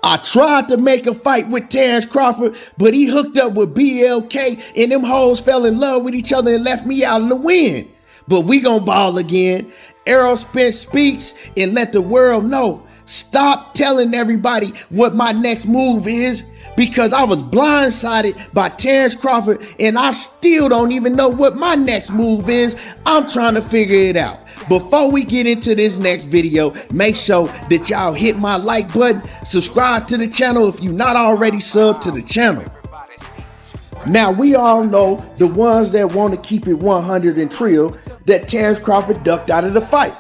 I tried to make a fight with Terence Crawford, but he hooked up with BLK and them hoes fell in love with each other and left me out in the wind. But we gon' ball again. Errol Spence speaks and let the world know. Stop telling everybody what my next move is, because I was blindsided by Terence Crawford and I still don't even know what my next move is. I'm trying to figure it out. Before we get into this next video, make sure that y'all hit my like button, subscribe to the channel if you're not already subbed to the channel. Now, we all know, the ones that want to keep it 100 and trill, that Terence Crawford ducked out of the fight.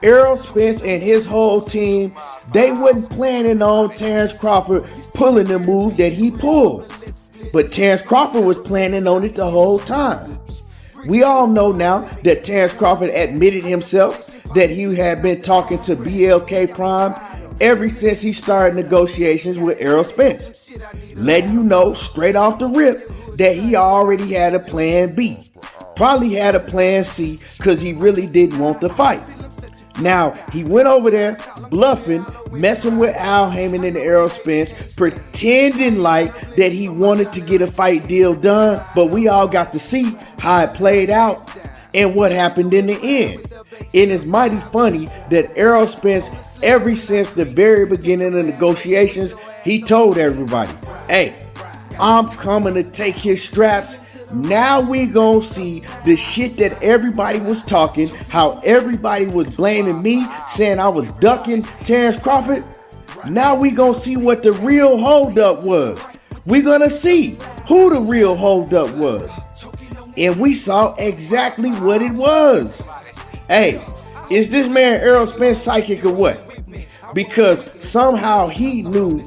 Errol Spence and his whole team, they wasn't planning on Terence Crawford pulling the move that he pulled. But Terence Crawford was planning on it the whole time. We all know now that Terence Crawford admitted himself that he had been talking to BLK Prime ever since he started negotiations with Errol Spence, letting you know straight off the rip that he already had a plan B. Probably had a plan C because he really didn't want to fight. Now, he went over there bluffing, messing with Al Heyman and Errol Spence, pretending like that he wanted to get a fight deal done, but we all got to see how it played out and what happened in the end. It is mighty funny that Errol Spence, ever since the very beginning of negotiations, he told everybody, hey, I'm coming to take his straps. Now we gonna see the shit that everybody was talking, how everybody was blaming me, saying I was ducking Terence Crawford. Now we gonna see what the real holdup was. We gonna see who the real holdup was. And we saw exactly what it was. Hey, is this man Errol Spence psychic or what? Because somehow he knew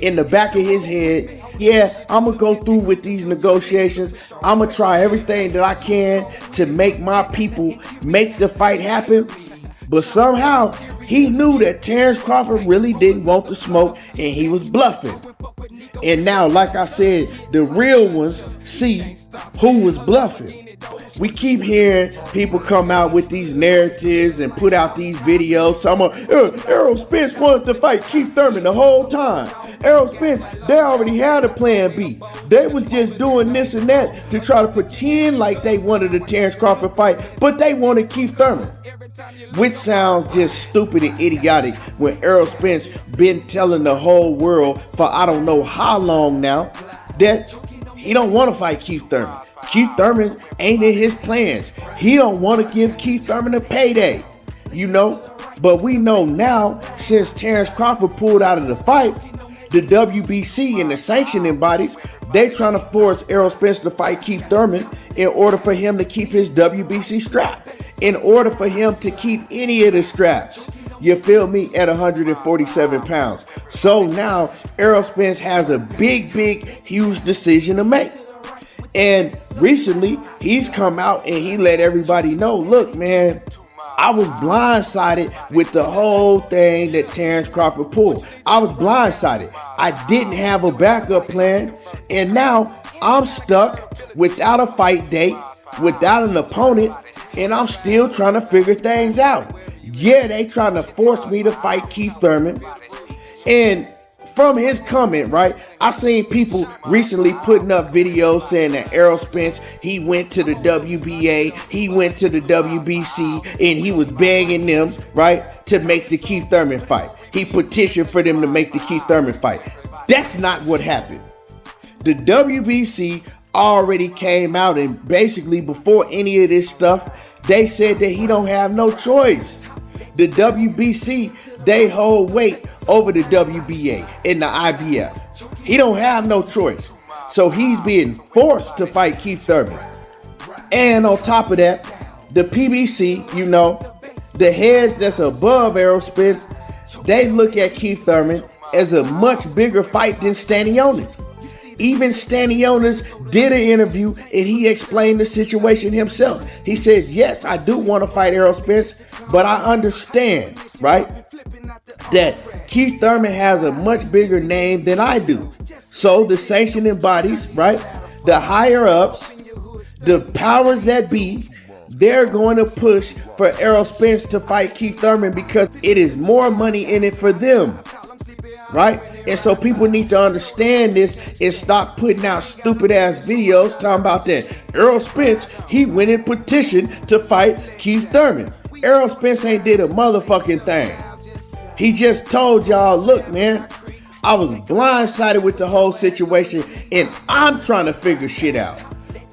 in the back of his head, yeah, I'm going to go through with these negotiations. I'm going to try everything that I can to make my people make the fight happen. But somehow he knew that Terence Crawford really didn't want to smoke and he was bluffing. And now, like I said, the real ones see who was bluffing. We keep hearing people come out with these narratives and put out these videos talking about Errol Spence wanted to fight Keith Thurman the whole time. Errol Spence, they already had a plan B. They was just doing this and that to try to pretend like they wanted a Terence Crawford fight, but they wanted Keith Thurman. Which sounds just stupid and idiotic when Errol Spence been telling the whole world for I don't know how long now that he don't want to fight Keith Thurman. Keith Thurman ain't in his plans. He don't want to give Keith Thurman a payday, you know. But we know now, since Terence Crawford pulled out of the fight, the WBC and the sanctioning bodies, they trying to force Errol Spence to fight Keith Thurman in order for him to keep his WBC strap, in order for him to keep any of the straps. You feel me? At 147 pounds. So now Errol Spence has a big, huge decision to make. And recently, he's come out and he let everybody know, look, man, I was blindsided with the whole thing that Terence Crawford pulled. I was blindsided. I didn't have a backup plan. And now I'm stuck without a fight date, without an opponent, and I'm still trying to figure things out. Yeah, they trying to force me to fight Keith Thurman. And from his comment, right, I seen people recently putting up videos saying that Errol Spence, he went to the WBA, he went to the WBC, and he was begging them, right, to make the Keith Thurman fight. He petitioned for them to make the Keith Thurman fight. That's not what happened. The WBC already came out, and basically before any of this stuff, they said that he don't have no choice. The WBC, they hold weight over the WBA and the IBF. He don't have no choice. So he's being forced to fight Keith Thurman. And on top of that, the PBC, you know, the heads that's above Errol Spence, they look at Keith Thurman as a much bigger fight than Stanionis. Even Stanionis did an interview and he explained the situation himself. He says, yes, I do want to fight Errol Spence, but I understand, right, that Keith Thurman has a much bigger name than I do. So the sanctioning bodies, right, the higher ups, the powers that be, they're going to push for Errol Spence to fight Keith Thurman because it is more money in it for them. right? And so people need to understand this and stop putting out stupid ass videos talking about that. Errol Spence, he went and petitioned to fight Keith Thurman. Errol Spence ain't did a motherfucking thing. He just told y'all, look, man, I was blindsided with the whole situation and I'm trying to figure shit out.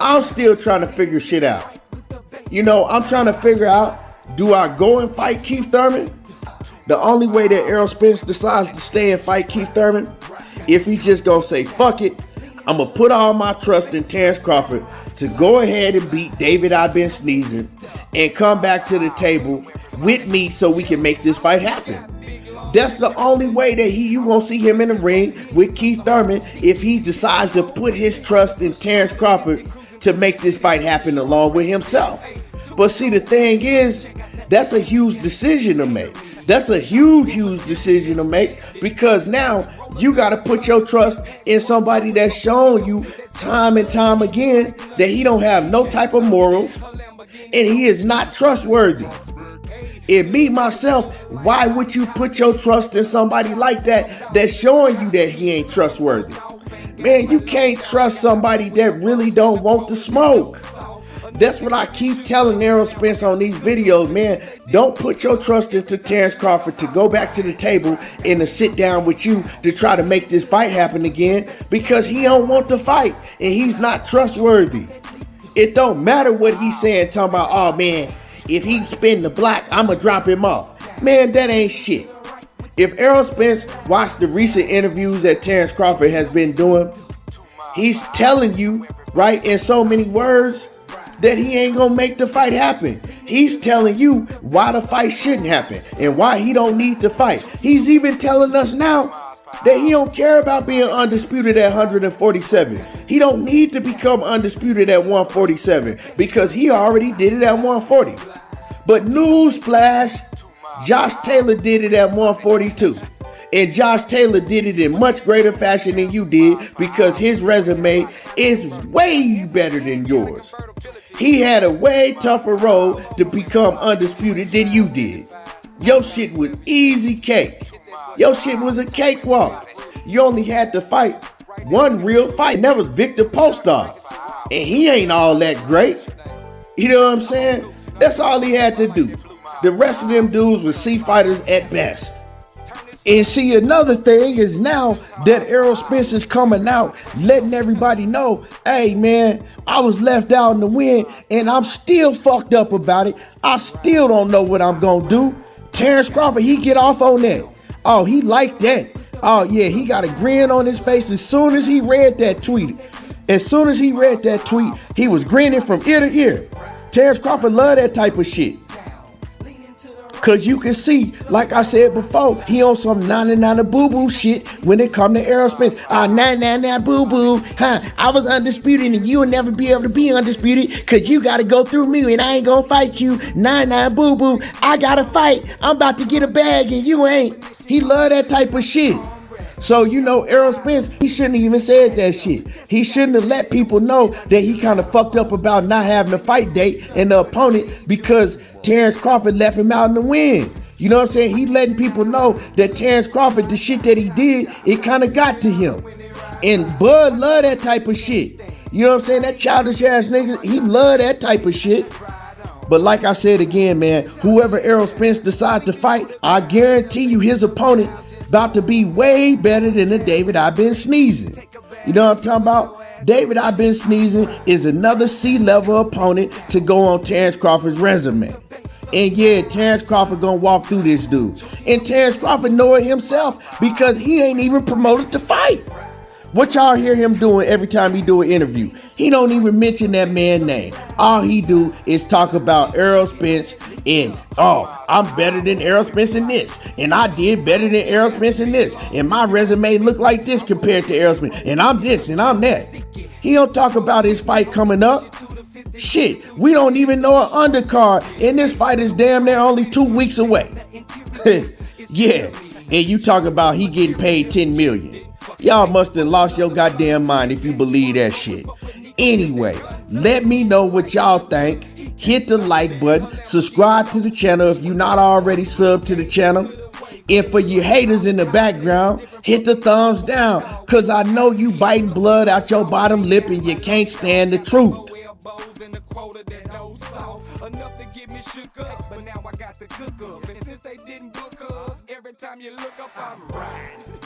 I'm still trying to figure shit out. You know, I'm trying to figure out, do I go and fight Keith Thurman? The only way that Errol Spence decides to stay and fight Keith Thurman, if he just gonna say, fuck it, I'm gonna put all my trust in Terence Crawford to go ahead and beat David I've been sneezing and come back to the table with me so we can make this fight happen. That's the only way that you gonna see him in the ring with Keith Thurman if he decides to put his trust in Terence Crawford to make this fight happen along with himself. But see, the thing is, that's a huge decision to make. That's a huge decision to make because now you got to put your trust in somebody that's shown you time and time again that he don't have no type of morals and he is not trustworthy. And me, myself, why would you put your trust in somebody like that that's showing you that he ain't trustworthy? Man, you can't trust somebody that really don't want to smoke. That's what I keep telling Errol Spence on these videos, man. Don't put your trust into Terence Crawford to go back to the table and to sit down with you to try to make this fight happen again because he don't want to fight and he's not trustworthy. It don't matter what he's saying, talking about, oh man, if he spin the block, I'ma drop him off. Man, that ain't shit. If Errol Spence watched the recent interviews that Terence Crawford has been doing, he's telling you, right, in so many words, that he ain't gonna make the fight happen. He's telling you why the fight shouldn't happen and why he don't need to fight. He's even telling us now that he don't care about being undisputed at 147. He don't need to become undisputed at 147 because he already did it at 140. But newsflash, Josh Taylor did it at 142. And Josh Taylor did it in much greater fashion than you did because his resume is way better than yours. He had a way tougher road to become undisputed than you did. Your shit was easy cake. Your shit was a cakewalk. You only had to fight one real fight. And that was Victor Postol. And he ain't all that great. You know what I'm saying? That's all he had to do. The rest of them dudes were C fighters at best. And see, another thing is now that Errol Spence is coming out, letting everybody know, hey man, I was left out in the wind and I'm still fucked up about it. I still don't know what I'm gonna do. Terence Crawford, he get off on that. Oh, he liked that. Oh yeah, he got a grin on his face as soon as he read that tweet. As soon as he read that tweet, he was grinning from ear to ear. Terence Crawford love that type of shit. Cause you can see, like I said before, he on some na boo boo shit when it come to Errol Spence. Nah boo boo, huh? I was undisputed and you'll never be able to be undisputed cause you gotta go through me and I ain't gonna fight you. Nah boo boo, I gotta fight. I'm about to get a bag and you ain't. He love that type of shit. So, you know, Errol Spence, he shouldn't even said that shit. He shouldn't have let people know that he kind of fucked up about not having a fight date and the opponent because Terence Crawford left him out in the wind. You know what I'm saying? He letting people know that Terence Crawford, the shit that he did, it kind of got to him. And Bud love that type of shit. You know what I'm saying? That childish ass nigga, he love that type of shit. But like I said again, man, whoever Errol Spence decide to fight, I guarantee you his opponent about to be way better than the David I've been sneezing. You know what I'm talking about? David I've been sneezing is another C-level opponent to go on Terence Crawford's resume. And yeah, Terence Crawford gonna walk through this dude. And Terence Crawford know it himself because he ain't even promoted to fight. What y'all hear him doing every time he do an interview? He don't even mention that man's name. All he do is talk about Errol Spence and, oh, I'm better than Errol Spence in this. And I did better than Errol Spence in this. And my resume look like this compared to Errol Spence. And I'm this and I'm that. He don't talk about his fight coming up. Shit, we don't even know an undercard. And this fight is damn near only 2 weeks away. Yeah, and you talk about he getting paid $10 million. Y'all must have lost your goddamn mind if you believe that shit. Anyway, let me know what y'all think. Hit the like button. Subscribe to the channel if you're not already subbed to the channel. And for you haters in the background, hit the thumbs down, cause I know you biting blood out your bottom lip and you can't stand the truth. Enough to get me shook up, but now I got the cook up. And since they didn't book us, every time you look up, I'm riding.